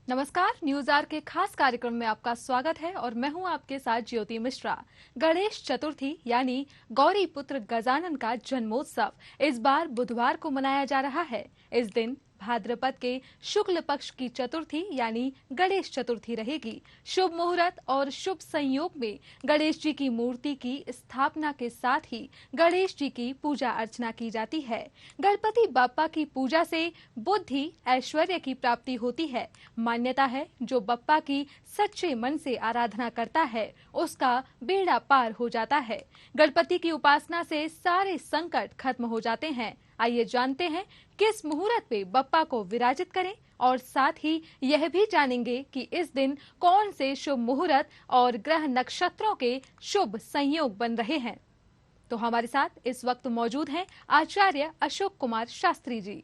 नमस्कार, news are के खास कार्यक्रम में आपका स्वागत है और मैं हूं आपके साथ ज्योति मिश्रा। गणेश चतुर्थी यानी गौरी पुत्र गजानन का जन्मोत्सव इस बार बुधवार को मनाया जा रहा है। इस दिन भाद्रपद के शुक्ल पक्ष की चतुर्थी यानी गणेश चतुर्थी रहेगी। शुभ मुहूर्त और शुभ संयोग में गणेश जी की मूर्ति की स्थापना के साथ ही गणेश जी की पूजा अर्चना की जाती है। गणपति बाप्पा की पूजा से बुद्धि ऐश्वर्य की प्राप्ति होती है। मान्यता है जो बप्पा की सच्चे मन से आराधना करता है उसका बेड़ा पार हो जाता है। गणपति की उपासना से सारे संकट खत्म हो जाते हैं। आइए जानते हैं किस मुहूर्त पे बप्पा को विराजित करें और साथ ही यह भी जानेंगे कि इस दिन कौन से शुभ मुहूर्त और ग्रह नक्षत्रों के शुभ संयोग बन रहे हैं। तो हमारे साथ इस वक्त मौजूद हैं आचार्य अशोक कुमार शास्त्री जी।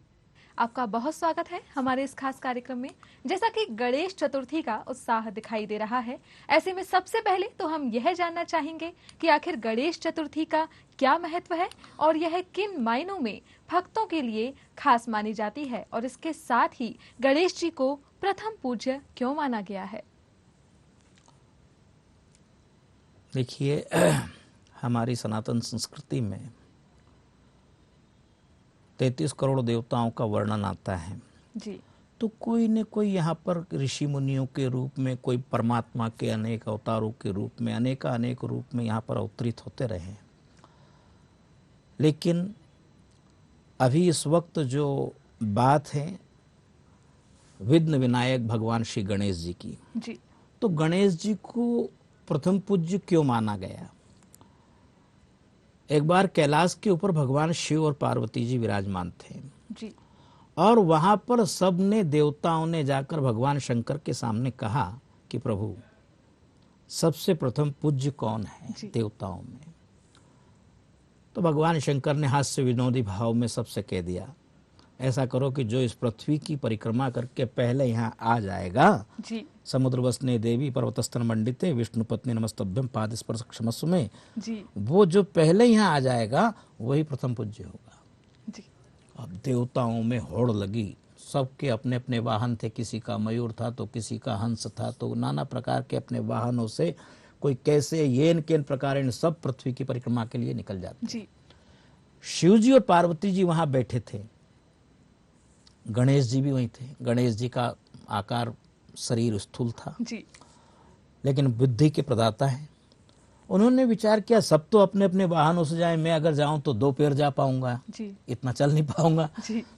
आपका बहुत स्वागत है हमारे इस खास कार्यक्रम में। जैसा कि गणेश चतुर्थी का उत्साह दिखाई दे रहा है, ऐसे में सबसे पहले तो हम यह जानना चाहेंगे कि आखिर गणेश चतुर्थी का क्या महत्व है और यह किन मायनों में भक्तों के लिए खास मानी जाती है और इसके साथ ही गणेश जी को प्रथम पूज्य क्यों माना गया है। देखिए, हमारी सनातन संस्कृति में 33 करोड़ देवताओं का वर्णन आता है जी। तो कोई न कोई यहाँ पर ऋषि मुनियों के रूप में, कोई परमात्मा के अनेक अवतारों के रूप में, अनेक रूप में यहाँ पर अवतरित होते रहे। लेकिन अभी इस वक्त जो बात है विघ्न विनायक भगवान श्री गणेश जी की जी। तो गणेश जी को प्रथम पूज्य क्यों माना गया। एक बार कैलाश के ऊपर भगवान शिव और पार्वती जी विराजमान थे जी। और वहां पर सब ने, देवताओं ने जाकर भगवान शंकर के सामने कहा कि प्रभु सबसे प्रथम पूज्य कौन है देवताओं में। तो भगवान शंकर ने हास्य विनोदी भाव में सबसे कह दिया, ऐसा करो कि जो इस पृथ्वी की परिक्रमा करके पहले यहाँ आ जाएगा जी। समुद्र वसने देवी पर्वतस्तन मंडिते विष्णु पत्नी नमस्तभ्यम पाद स्पर्श क्षमस्व में जी। वो जो पहले यहाँ आ जाएगा वही प्रथम पूज्य होगा जी। अब देवताओं में होड़ लगी। सबके अपने अपने वाहन थे, किसी का मयूर था तो किसी का हंस था, तो नाना प्रकार के अपने वाहनों से कोई कैसे येन केन प्रकार इन सब पृथ्वी की परिक्रमा के लिए निकल जाते जी। शिव जी और पार्वती जी वहां बैठे थे, गणेश जी भी वहीं थे। गणेश जी का आकार शरीर स्थूल था जी। लेकिन बुद्धि के प्रदाता है। उन्होंने विचार किया सब तो अपने अपने वाहनों से जाए, मैं अगर जाऊं तो 2 पैर जा पाऊंगा, इतना चल नहीं पाऊंगा।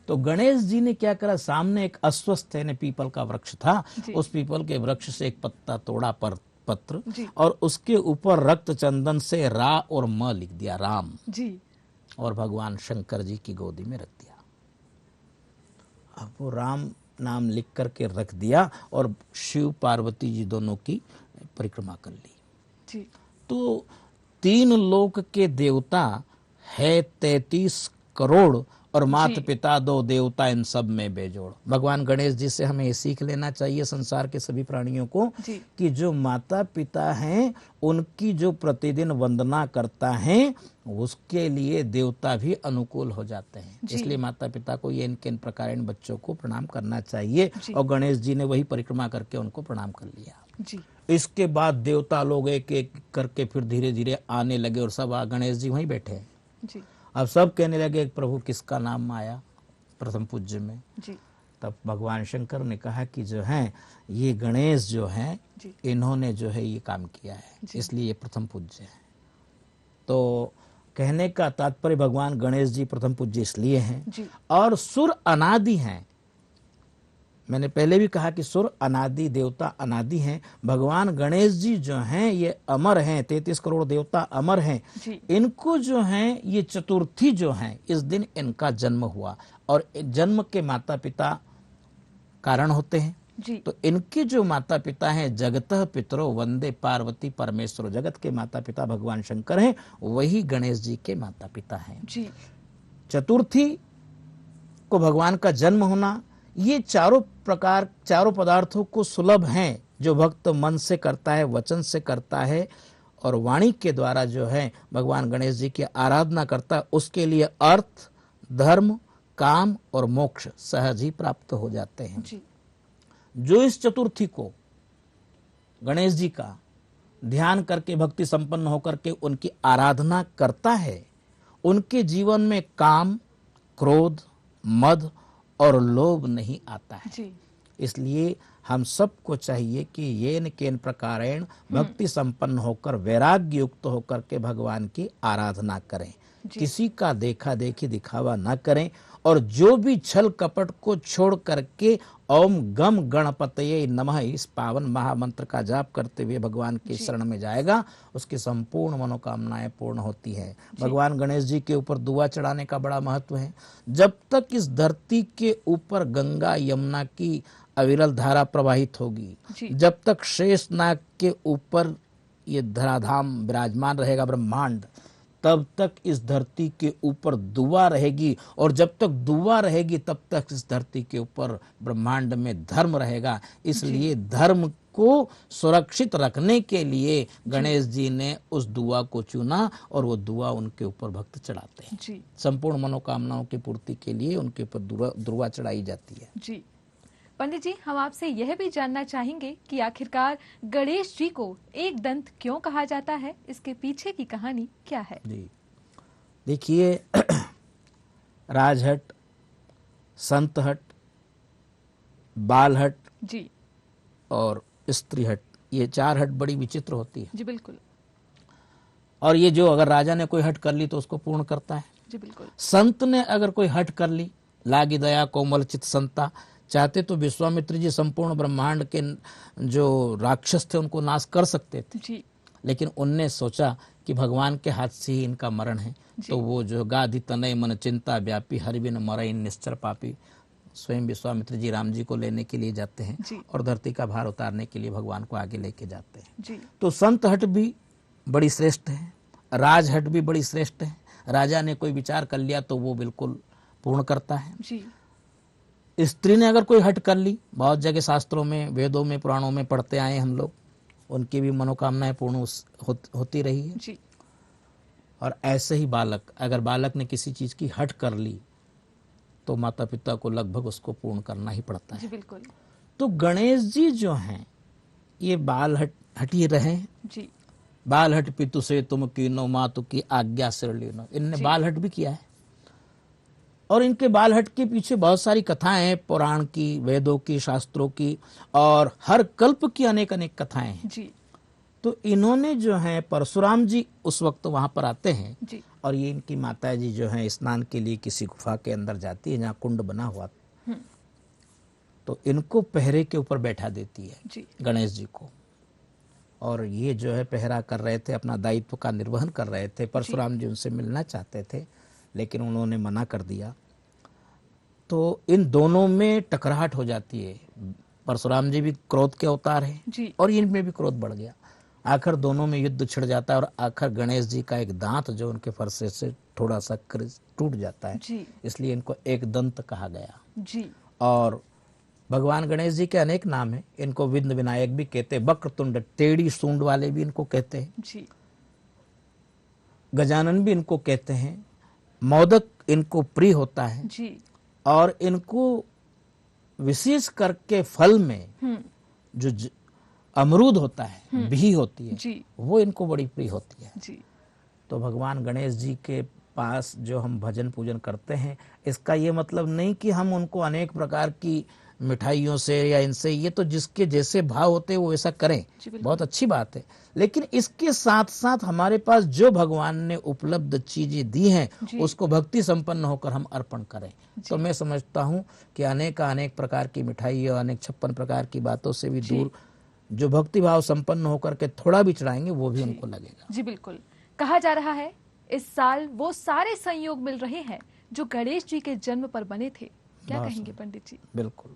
तो गणेश जी ने क्या करा, सामने एक अश्वत्थ यानी पीपल का वृक्ष था, उस पीपल के वृक्ष से एक पत्ता तोड़ा पर पत्र और उसके ऊपर रक्त चंदन से रा और म लिख दिया, राम जी, और भगवान शंकर जी की गोदी में रख दिया। अब वो राम नाम लिख करके रख दिया और शिव पार्वती जी दोनों की परिक्रमा कर ली जी। तो 3 लोक के देवता है 33 करोड़ और माता पिता 2 देवता इन सब में बेजोड़। भगवान गणेश जी से हमें ये सीख लेना चाहिए संसार के सभी प्राणियों को कि जो माता पिता हैं उनकी जो प्रतिदिन वंदना करता है उसके लिए देवता भी अनुकूल हो जाते हैं। इसलिए माता पिता को ये इन प्रकार इन बच्चों को प्रणाम करना चाहिए और गणेश जी ने वही परिक्रमा करके उनको प्रणाम कर लिया जी। इसके बाद देवता लोग एक एक करके फिर धीरे धीरे आने लगे और सब गणेश जी वहीं बैठे जी। अब सब कहने लगे प्रभु किसका नाम आया प्रथम पूज्य में जी। तब भगवान शंकर ने कहा कि जो है ये गणेश जो है इन्होंने जो है ये काम किया है इसलिए ये प्रथम पूज्य है। तो कहने का तात्पर्य भगवान गणेश जी प्रथम पूज्य इसलिए हैं और सुर अनादि हैं। मैंने पहले भी कहा कि सुर अनादि, देवता अनादि हैं। भगवान गणेश जी जो हैं ये अमर हैं, 33 करोड़ देवता अमर हैं। इनको जो हैं ये चतुर्थी जो हैं इस दिन इनका जन्म हुआ और जन्म के माता पिता कारण होते हैं जी। तो इनके जो माता पिता हैं जगतः पितरो वंदे पार्वती परमेश्वर, जगत के माता पिता भगवान शंकर हैं, वही गणेश जी के माता पिता हैं जी। चतुर्थी को भगवान का जन्म होना, ये चारों पदार्थों को सुलभ हैं जो भक्त मन से करता है, वचन से करता है और वाणी के द्वारा जो है भगवान गणेश जी की आराधना करता है, उसके लिए अर्थ, धर्म, काम और मोक्ष सहज ही प्राप्त हो जाते हैं जी। जो इस चतुर्थी को गणेश जी का ध्यान करके भक्ति संपन्न होकर के उनकी आराधना करता है, उनके जीवन में काम, क्रोध, मद और लोभ नहीं आता है जी। इसलिए हम सबको चाहिए कि येन केन प्रकारेण भक्ति संपन्न होकर वैराग्य युक्त होकर के भगवान की आराधना करें, किसी का देखा देखी दिखावा ना करें, और जो भी छल कपट को छोड़ करके ओम गम गणपतये नमः इस पावन महामंत्र का जाप करते हुए भगवान के शरण में जाएगा, उसकी संपूर्ण मनोकामनाएं पूर्ण होती है। भगवान गणेश जी के ऊपर दुआ चढ़ाने का बड़ा महत्व है। जब तक इस धरती के ऊपर गंगा यमुना की अविरल धारा प्रवाहित होगी, जब तक शेष नाग के ऊपर ये धराधाम विराजमान रहेगा ब्रह्मांड, तब तक इस धरती के ऊपर दुआ रहेगी, और जब तक दुआ रहेगी तब तक इस धरती के ऊपर ब्रह्मांड में धर्म रहेगा। इसलिए धर्म को सुरक्षित रखने के लिए गणेश जी ने उस दुआ को चुना, और वो दुआ उनके ऊपर भक्त चढ़ाते हैं। संपूर्ण मनोकामनाओं की पूर्ति के लिए उनके ऊपर दुआ चढ़ाई जाती है जी। पंडित जी, हम आपसे यह भी जानना चाहेंगे कि आखिरकार गणेश जी को एक दंत क्यों कहा जाता है, इसके पीछे की कहानी क्या है? जी देखिए, राजहट, संतहट, बालहट जी और स्त्रीहट, ये 4 हट बड़ी विचित्र होती है जी। बिल्कुल। और ये जो अगर राजा ने कोई हट कर ली तो उसको पूर्ण करता है जी। बिल्कुल। संत ने अगर कोई हट कर ली, लागी दया कोमल चित संता, चाहते तो विश्वामित्र जी संपूर्ण ब्रह्मांड के जो राक्षस थे उनको नाश कर सकते थे जी। लेकिन उनने सोचा कि भगवान के हाथ से ही इनका मरण है, तो वो जो गाधि तनय मन चिंता व्यापी हरि बिन मरई निश्चर पापी, स्वयं विश्वामित्र जी राम जी को लेने के लिए जाते हैं और धरती का भार उतारने के लिए भगवान को आगे लेके जाते हैं जी। तो संत हट भी बड़ी श्रेष्ठ है, राज हट भी बड़ी श्रेष्ठ है। राजा ने कोई विचार कर लिया तो वो बिल्कुल पूर्ण करता है जी। स्त्री ने अगर कोई हट कर ली, बहुत जगह शास्त्रों में, वेदों में, पुराणों में पढ़ते आए हम लोग, उनकी भी मनोकामनाएं पूर्ण होती रही है जी। और ऐसे ही बालक, अगर बालक ने किसी चीज की हट कर ली तो माता पिता को लगभग उसको पूर्ण करना ही पड़ता है जी। बिल्कुल। तो गणेश जी जो हैं ये बाल हट ही रहे जी। बाल हट पितु से तुम कीनो मातु की आज्ञा सिर लीनो, इनने बाल हट भी किया है और इनके बाल हट के पीछे बहुत सारी कथाएं हैं, पुराण की, वेदों की, शास्त्रों की, और हर कल्प की अनेक अनेक कथाएं हैं जी। तो इन्होंने जो है, परशुराम जी उस वक्त वहां पर आते हैं जी। और ये इनकी माता जी जो है स्नान के लिए किसी गुफा के अंदर जाती है जहाँ कुंड बना हुआ, तो इनको पहरे के ऊपर बैठा देती है जी। गणेश जी को, और ये जो है पहरा कर रहे थे, अपना दायित्व का निर्वहन कर रहे थे। परशुराम जी उनसे मिलना चाहते थे लेकिन उन्होंने मना कर दिया, तो इन दोनों में टकराहट हो जाती है। परशुराम जी भी क्रोध के अवतार हैं और इनमें भी क्रोध बढ़ गया। आखिर दोनों में युद्ध छिड़ जाता है और आखिर गणेश जी का एक दांत जो उनके फरसे से थोड़ा सा टूट जाता है जी। इसलिए इनको एक दंत कहा गया जी। और भगवान गणेश जी के अनेक नाम हैं, इनको विघ्न विनायक भी कहते हैं, वक्रतुंड टेढ़ी सूंड वाले भी इनको कहते हैं जी। गजानन भी इनको कहते हैं, मोदक इनको प्रिय होता है जी। और इनको विशेष करके फल में जो अमरूद होता है, बिही होती है जी। वो इनको बड़ी प्रिय होती है जी। तो भगवान गणेश जी के पास जो हम भजन पूजन करते हैं, इसका ये मतलब नहीं कि हम उनको अनेक प्रकार की मिठाइयों से या इनसे, ये तो जिसके जैसे भाव होते हैं वो वैसा करें, बहुत अच्छी बात है, लेकिन इसके साथ साथ हमारे पास जो भगवान ने उपलब्ध चीजें दी हैं उसको भक्ति संपन्न होकर हम अर्पण करें। तो मैं समझता हूँ कि अनेक प्रकार की मिठाई और अनेक 56 प्रकार की बातों से भी दूर जो भक्ति भाव संपन्न होकर के थोड़ा भी चढ़ाएंगे वो भी उनको लगेगा। जी बिल्कुल। कहा जा रहा है इस साल वो सारे संयोग मिल रहे हैं जो गणेश जी के जन्म पर बने थे, क्या कहेंगे पंडित जी? बिल्कुल,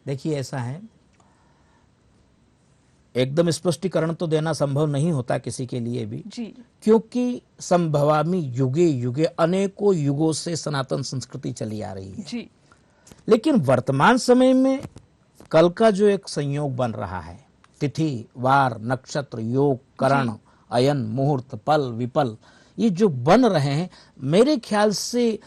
देखिए ऐसा है, एकदम स्पष्टीकरण तो देना संभव नहीं होता किसी के लिए भी जी। क्योंकि संभवामि युगे युगे, अनेकों युगों से सनातन संस्कृति चली आ रही है जी। लेकिन वर्तमान समय में कल का जो एक संयोग बन रहा है, तिथि, वार, नक्षत्र, योग, करण, अयन, मुहूर्त, पल, विपल, ये जो बन रहे हैं, मेरे ख्याल से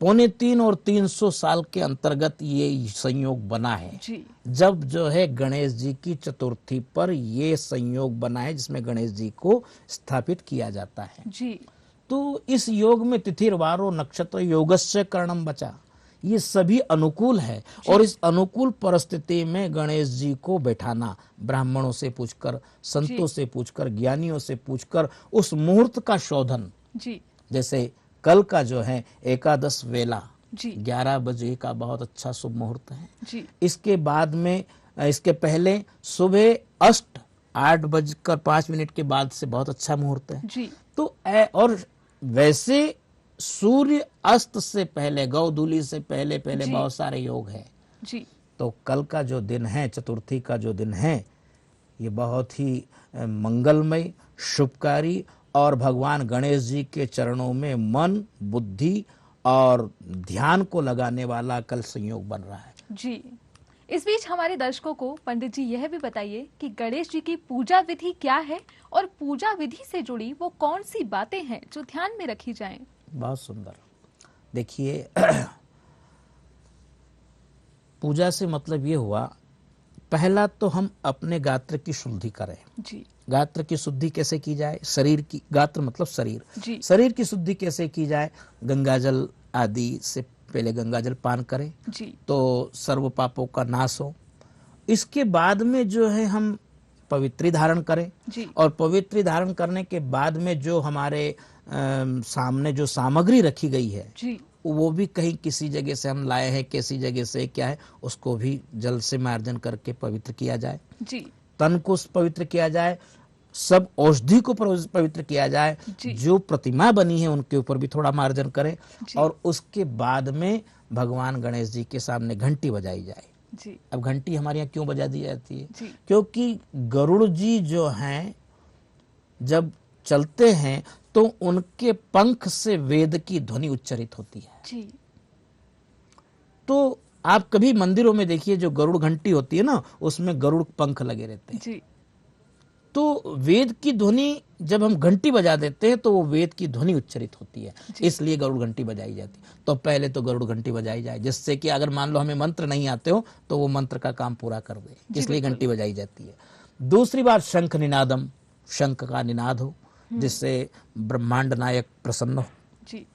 3.25 और 300 साल के अंतर्गत ये संयोग बना है जी। जब जो है गणेश जी की चतुर्थी पर ये संयोग बना है जिसमें गणेश जी को स्थापित किया जाता है जी। तो इस योग में तिथिर्वारो नक्षत्र योगस्य करणम बचा, ये सभी अनुकूल है। और इस अनुकूल परिस्थिति में गणेश जी को बैठाना, ब्राह्मणों से पूछकर, संतों से पूछकर, ज्ञानियों से पूछकर उस मुहूर्त का शोधन जी। जैसे कल का जो है एकादश वेला जी। 11 बजे का बहुत अच्छा शुभ मुहूर्त है जी। इसके बाद में इसके पहले सुबह 8:05 के बाद से बहुत अच्छा मुहूर्त है जी। तो और वैसे सूर्य अस्त से पहले, गौधूली से पहले बहुत सारे योग है जी। तो कल का जो दिन है, चतुर्थी का जो दिन है, ये बहुत ही मंगलमय, शुभकारी और भगवान गणेश जी के चरणों में मन, बुद्धि और ध्यान को लगाने वाला कल संयोग बन रहा है जी। इस बीच हमारे दर्शकों को पंडित जी यह भी बताइए कि गणेश जी की पूजा विधि क्या है और पूजा विधि से जुड़ी वो कौन सी बातें हैं जो ध्यान में रखी जाएं। बहुत सुंदर। देखिए पूजा से मतलब ये हुआ, पहला तो हम अपने गात्र की शुद्धि करें जी। गात्र की शुद्धि कैसे की जाए, शरीर की, गात्र मतलब शरीर जी। शरीर की शुद्धि कैसे की जाए, गंगाजल आदि से पहले गंगाजल पान करें जी। तो सर्व पापों का नाश हो। इसके बाद में जो है हम पवित्री धारण करें जी। और पवित्री धारण करने के बाद में जो हमारे सामने जो सामग्री रखी गई है जी। वो भी कहीं किसी जगह से हम लाए हैं, किसी जगह से क्या है, उसको भी जल से मार्जन करके पवित्र किया जाए जी। तन को पवित्र किया जाए, सब औषधि को पवित्र किया जाए, जो प्रतिमा बनी है उनके ऊपर भी थोड़ा मार्जन करें और उसके बाद में भगवान गणेश जी के सामने घंटी बजाई जाए जी। अब घंटी हमारे यहाँ क्यों बजा दी जाती है जी। क्योंकि गरुड़ जी जो हैं जब चलते हैं तो उनके पंख से वेद की ध्वनि उच्चरित होती है जी। तो आप कभी मंदिरों में देखिए जो गरुड़ घंटी होती है ना, उसमें गरुड़ पंख लगे रहते हैं जी। तो वेद की ध्वनि जब हम घंटी बजा देते हैं तो वो वेद की ध्वनि उच्चरित होती है, इसलिए गरुड़ घंटी बजाई जाती है। तो पहले तो गरुड़ घंटी बजाई जाए जिससे कि अगर मान लो हमें मंत्र नहीं आते हो तो वो मंत्र का काम पूरा कर दे, इसलिए घंटी बजाई जाती है। दूसरी बात शंख निनादम, शंख का निनाद हो जिससे ब्रह्मांड नायक प्रसन्न हो जी।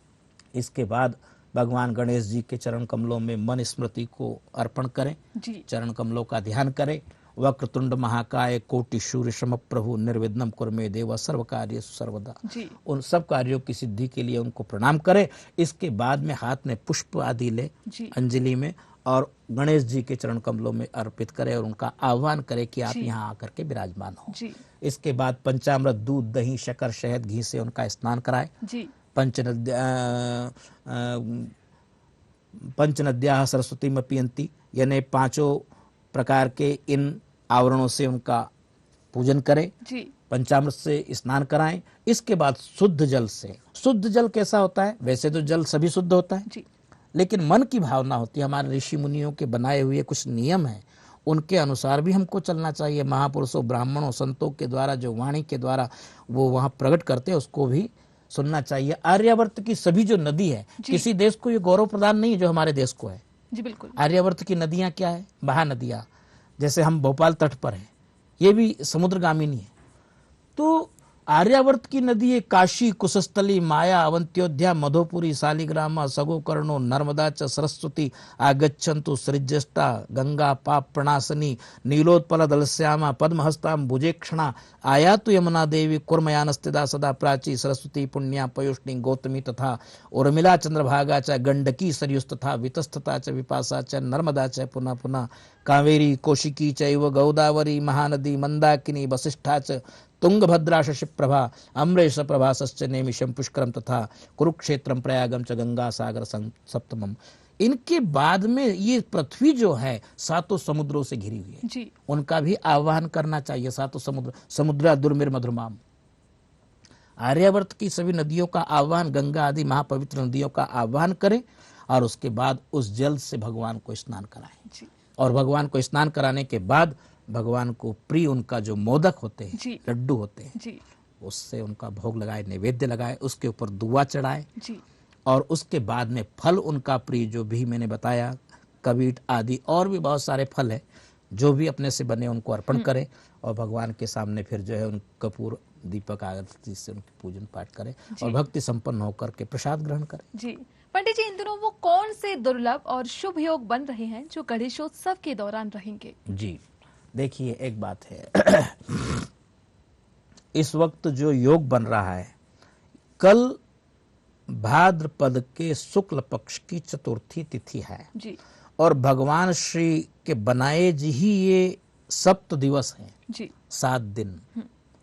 इसके बाद भगवान गणेश जी के चरण कमलों में मन स्मृति को अर्पण करें जी। चरण कमलों का ध्यान करें। वक्रतुंड महाकाय कोटि सूर्य समप्रभु निर्विघ्नं कुरु मे देव सर्व कार्येषु सर्वदा, उन सब कार्यों की सिद्धि के लिए उनको प्रणाम करें। इसके बाद में हाथ में पुष्प आदि ले अंजलि में और गणेश जी के चरण कमलों में अर्पित करें और उनका आह्वान करें कि आप यहाँ आकर के विराजमान हो। इसके बाद पंचामृत, दूध, दही, शक्कर, शहद, घी से उनका स्नान कराएं। पंचनद्या सरस्वती में पियंती, यानी 5 प्रकार के इन आवरणों से उनका पूजन करें। पंचामृत से स्नान कराएं। इसके बाद शुद्ध जल से, शुद्ध जल कैसा होता है, वैसे तो जल सभी शुद्ध होता है लेकिन मन की भावना होती है। हमारे ऋषि मुनियों के बनाए हुए कुछ नियम हैं, उनके अनुसार भी हमको चलना चाहिए। महापुरुषों, ब्राह्मणों, संतों के द्वारा जो वाणी के द्वारा वो वहाँ प्रकट करते हैं उसको भी सुनना चाहिए। आर्यावर्त की सभी जो नदी है, किसी देश को ये गौरव प्रदान नहीं है जो हमारे देश को है जी। बिल्कुल। आर्यावर्त की नदियां क्या है, महानदियां, जैसे हम भोपाल तट पर हैं, ये भी समुद्रगामिनी है। तो आर्यावर्त की नदी है काशी, कुशस्थली, माया, अवंत्योध्या, मधोपुरी, शालिग्राम, सगोकर्णो, नर्मदा च सरस्वती आगच्छन्तु सृज्यष्टा, गंगा पाप प्रणाशनी, नीलोत्पल दलश्यामा, पद्महस्ता भुजेक्षणा, आयातु यमुना देवी, कुर्मयानस्थिता सदा प्राची, सरस्वती पुण्या पयोष्णी गौतमी तथा उर्मिला चंद्रभागा च, गंडकी सरयुस्तथा वितस्थता च, विपासा च, नर्मदा च, पुनः पुनः कावेरी कौशिकी चैव गोदावरी, महानदी मंदाकिनी, वसिष्ठा च, तुंगभद्रा, शशिप्रभा, अम्रेश प्रभासश्च, नेमिषम पुष्करम तथा कुरुक्षेत्रम प्रयागम च, गंगा सागर सप्तमम। इनके बाद में ये पृथ्वी जो है 7 समुद्रों से घिरी हुई है जी। उनका भी आह्वान करना चाहिए। 7 समुद्र, समुद्रा दुर्मिर मधुरमाम। आर्यावर्त की सभी नदियों का आह्वान, गंगा आदि महापवित्र नदियों का आह्वान करें और उसके बाद उस जल से भगवान को स्नान कराएं जी। और भगवान को स्नान कराने के बाद भगवान को प्रिय उनका जो मोदक होते हैं, लड्डू होते हैं, उससे उनका भोग लगाए, नैवेद्य लगाए, उसके ऊपर दुआ चढ़ाए और उसके बाद में फल उनका प्रिय, जो भी मैंने बताया, कबीट आदि और भी बहुत सारे फल है, जो भी अपने से बने उनको अर्पण करें और भगवान के सामने फिर जो है उन कपूर दीपक आरती से उनकी पूजन पाठ करें और भक्ति संपन्न होकर के प्रसाद ग्रहण करें। जी पंडित जी, इन दिनों वो कौन से दुर्लभ और शुभ योग बन रहे हैं जो गणेशोत्सव के दौरान रहेंगे? जी देखिए, एक बात है इस वक्त जो योग बन रहा है, कल भाद्रपद के शुक्ल पक्ष की चतुर्थी तिथि है जी। और भगवान श्री के बनाए जी ही ये सप्त दिवस हैं जी। 7 दिन,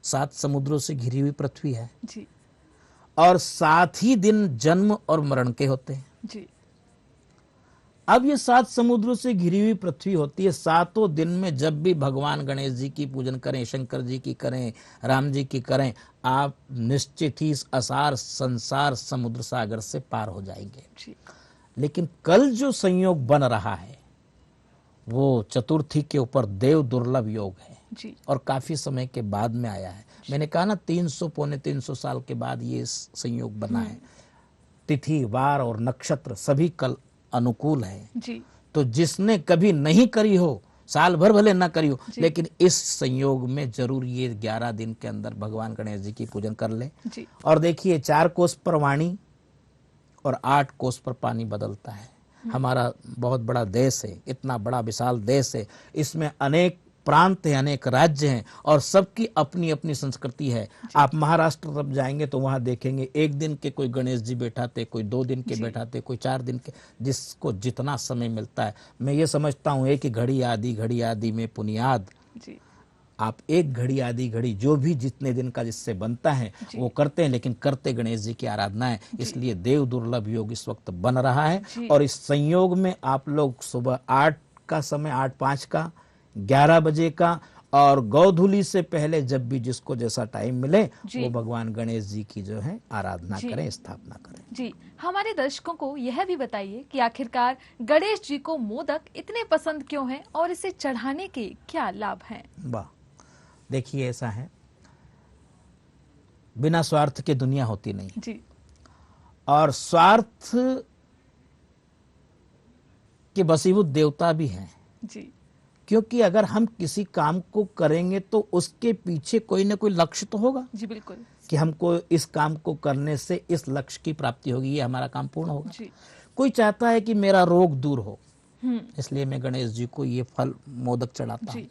7 समुद्रों से घिरी हुई पृथ्वी है जी। और 7 ही दिन जन्म और मरण के होते हैं जी। अब ये 7 समुद्रों से घिरी हुई पृथ्वी होती है। 7 दिन में जब भी भगवान गणेश जी की पूजन करें, शंकर जी की करें, राम जी की करें, आप निश्चित ही इस असार संसार समुद्र सागर से पार हो जाएंगे। जी। लेकिन कल जो संयोग बन रहा है वो चतुर्थी के ऊपर देव दुर्लभ योग है जी। और काफी समय के बाद में आया है। मैंने कहा ना, 300 पौने 300 साल के बाद ये संयोग बना है। तिथि, वार और नक्षत्र सभी कल अनुकूल है जी। तो जिसने कभी नहीं करी हो, साल भर भले ना करी हो, लेकिन इस संयोग में जरूर ये 11 दिन के अंदर भगवान गणेश जी की पूजन कर ले। और देखिए, 4 कोस पर वाणी और 8 कोस पर पानी बदलता है। हमारा बहुत बड़ा देश है, इतना बड़ा विशाल देश है, इसमें अनेक प्रांत हैं, अनेक राज्य हैं और सबकी अपनी अपनी संस्कृति है। आप महाराष्ट्र तरफ जाएंगे तो वहां देखेंगे 1 दिन के कोई गणेश जी बैठाते, कोई 2 दिन के बैठाते, कोई 4 दिन के, जिसको जितना समय मिलता है। मैं ये समझता हूँ एक घड़ी आदि में पुनियाद। आप 1 घड़ी आदि घड़ी जो भी जितने दिन का जिससे बनता है वो करते हैं, लेकिन करते गणेश जी की आराधना है। इसलिए देव दुर्लभ योग इस वक्त बन रहा है और इस संयोग में आप लोग सुबह 8 का समय, 8:05 का, 11 बजे का और गोधूली से पहले जब भी जिसको जैसा टाइम मिले वो भगवान गणेश जी की जो है आराधना करें, स्थापना करें। जी, हमारे दर्शकों को यह भी बताइए कि आखिरकार गणेश जी को मोदक इतने पसंद क्यों हैं और इसे चढ़ाने के क्या लाभ हैं? वाह, देखिए ऐसा है, बिना स्वार्थ के दुनिया होती नहीं जी। और स्वार्थ के बसीभूत देवता भी हैं जी। क्योंकि अगर हम किसी काम को करेंगे तो उसके पीछे कोई ना कोई लक्ष्य तो होगा। जी बिल्कुल, कि हमको इस काम को करने से इस लक्ष्य की प्राप्ति होगी, ये हमारा काम पूर्ण होगा। जी। कोई चाहता है कि मेरा रोग दूर हो, इसलिए मैं गणेश जी को ये फल मोदक चढ़ाता हूँ,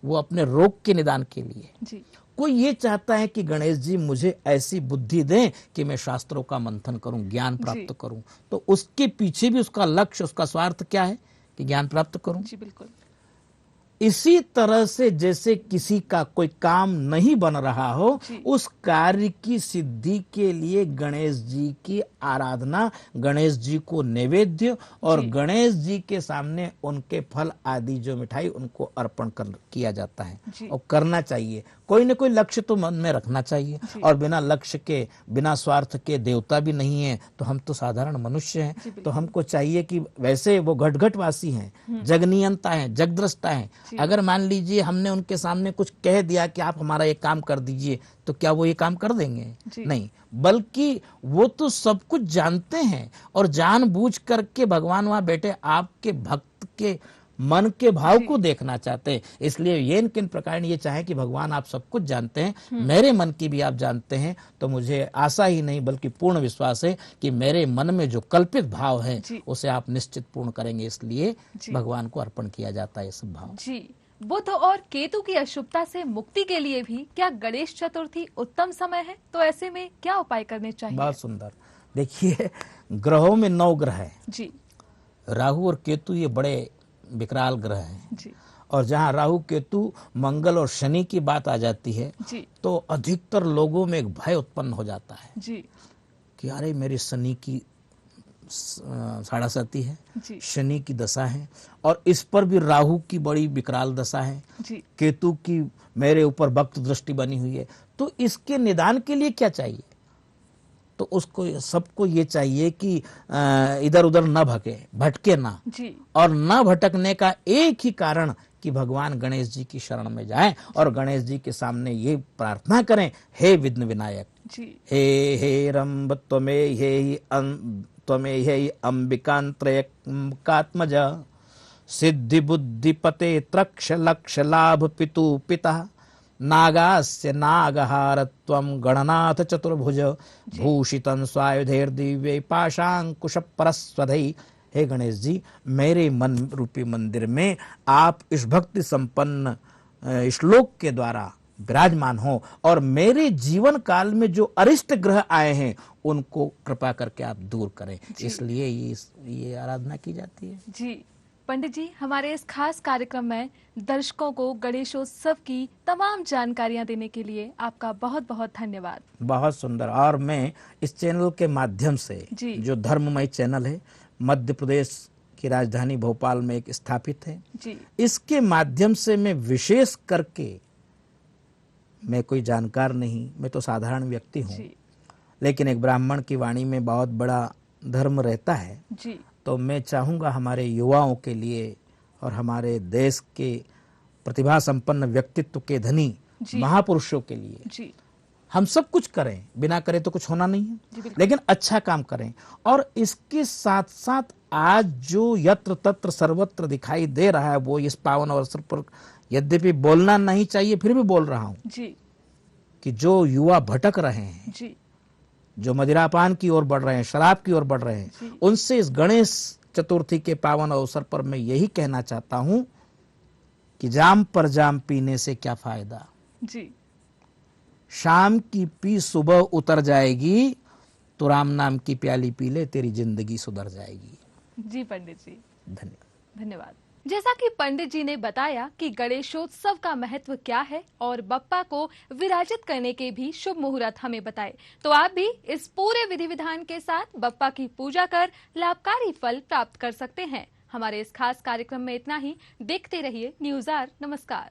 वो अपने रोग के निदान के लिए। जी। कोई ये चाहता है कि गणेश जी मुझे ऐसी बुद्धि दें कि मैं शास्त्रों का मंथन करूं, ज्ञान प्राप्त करूं, तो उसके पीछे भी उसका लक्ष्य, उसका स्वार्थ क्या है कि ज्ञान प्राप्त करूं। जी बिल्कुल। इसी तरह से जैसे किसी का कोई काम नहीं बन रहा हो, उस कार्य की सिद्धि के लिए गणेश जी की आराधना, गणेश जी को नैवेद्य और गणेश जी के सामने उनके फल आदि जो मिठाई उनको अर्पण किया जाता है और करना चाहिए। कोई न कोई लक्ष्य तो मन में रखना चाहिए और बिना लक्ष्य के, बिना स्वार्थ के देवता भी नहीं है तो हम तो साधारण मनुष्य हैं। तो हमको चाहिए कि वैसे वो घट-घटवासी हैं, जगनियंता हैं, जगद्रष्टा हैं। अगर मान लीजिए हमने उनके सामने कुछ कह दिया कि आप हमारा ये काम कर दीजिए, तो क्या वो ये काम कर देंगे? नहीं, बल्कि वो तो सब कुछ जानते हैं और जानबूझ करके भगवान वहां बैठे आपके भक्त के मन के भाव को देखना चाहते हैं। इसलिए ये किन प्रकार ये चाहे कि भगवान आप सब कुछ जानते हैं, मेरे मन की भी आप जानते हैं, तो मुझे आशा ही नहीं बल्कि पूर्ण विश्वास है कि मेरे मन में जो कल्पित भाव है उसे आप निश्चित पूर्ण करेंगे। इसलिए भगवान को अर्पण किया जाता है ये सब भाव। जी, बुध और केतु की अशुभता से मुक्ति के लिए भी क्या गणेश चतुर्थी उत्तम समय है? तो ऐसे में क्या उपाय करने चाहिए? बहुत सुंदर। देखिए, ग्रहों में 9 ग्रह है जी। राहु और केतु ये बड़े विकराल ग्रह हैं और जहां राहु केतु मंगल और शनि की बात आ जाती है तो अधिकतर लोगों में एक भय उत्पन्न हो जाता है कि अरे मेरी शनि की साढ़ासाती है, शनि की दशा है और इस पर भी राहु की बड़ी विकराल दशा है, केतु की मेरे ऊपर वक्त दृष्टि बनी हुई है। तो इसके निदान के लिए क्या चाहिए? तो उसको सबको ये चाहिए कि इधर उधर न भटके ना, और न भटकने का एक ही कारण कि भगवान गणेश जी की शरण में जाएं और गणेश जी के सामने ये प्रार्थना करें, हे विघ्न विनायक, जी। हे रंब त्वमेहि अंबिकांत्रयकात्मज सिद्धि बुद्धि पते त्रक्ष लक्ष लाभ पितु पिता नागास्य नागहारत्वं गणनाथ चतुर्भुज भूषितं स्वायुधैर्दिव्यै पाशांकुश परस्वधै। हे गणेश जी, मेरे मन रूपी मंदिर में आप इस भक्ति संपन्न श्लोक के द्वारा विराजमान हो और मेरे जीवन काल में जो अरिष्ट ग्रह आए हैं उनको कृपा करके आप दूर करें, इसलिए ये आराधना की जाती है। जी पंडित जी, हमारे इस खास कार्यक्रम में दर्शकों को गणेशोत्सव की तमाम जानकारियां देने के लिए आपका बहुत बहुत धन्यवाद। बहुत सुंदर। और मैं इस चैनल के माध्यम से, जो धर्ममय चैनल है, मध्य प्रदेश की राजधानी भोपाल में एक स्थापित है जी, इसके माध्यम से मैं विशेष करके, मैं कोई जानकार नहीं, मैं तो साधारण व्यक्ति हूँ, लेकिन एक ब्राह्मण की वाणी में बहुत बड़ा धर्म रहता है जी। तो मैं चाहूँगा हमारे युवाओं के लिए और हमारे देश के प्रतिभा संपन्न व्यक्तित्व के धनी महापुरुषों के लिए जी, हम सब कुछ करें, बिना करें तो कुछ होना नहीं है, लेकिन अच्छा काम करें। और इसके साथ साथ आज जो यत्र तत्र सर्वत्र दिखाई दे रहा है वो इस पावन अवसर पर यद्यपि बोलना नहीं चाहिए फिर भी बोल रहा हूं कि जो युवा भटक रहे हैं जी, जो मदिरापान की ओर बढ़ रहे हैं, शराब की ओर बढ़ रहे हैं, उनसे इस गणेश चतुर्थी के पावन अवसर पर मैं यही कहना चाहता हूं कि जाम पर जाम पीने से क्या फायदा जी, शाम की पी सुबह उतर जाएगी, तो राम नाम की प्याली पी ले, तेरी जिंदगी सुधर जाएगी। जी पंडित जी, धन्यवाद। धन्यवाद। जैसा कि पंडित जी ने बताया कि गणेशोत्सव का महत्व क्या है और बप्पा को विराजित करने के भी शुभ मुहूर्त हमें बताए, तो आप भी इस पूरे विधि विधान के साथ बप्पा की पूजा कर लाभकारी फल प्राप्त कर सकते हैं। हमारे इस खास कार्यक्रम में इतना ही। देखते रहिए न्यूज़ आर। नमस्कार।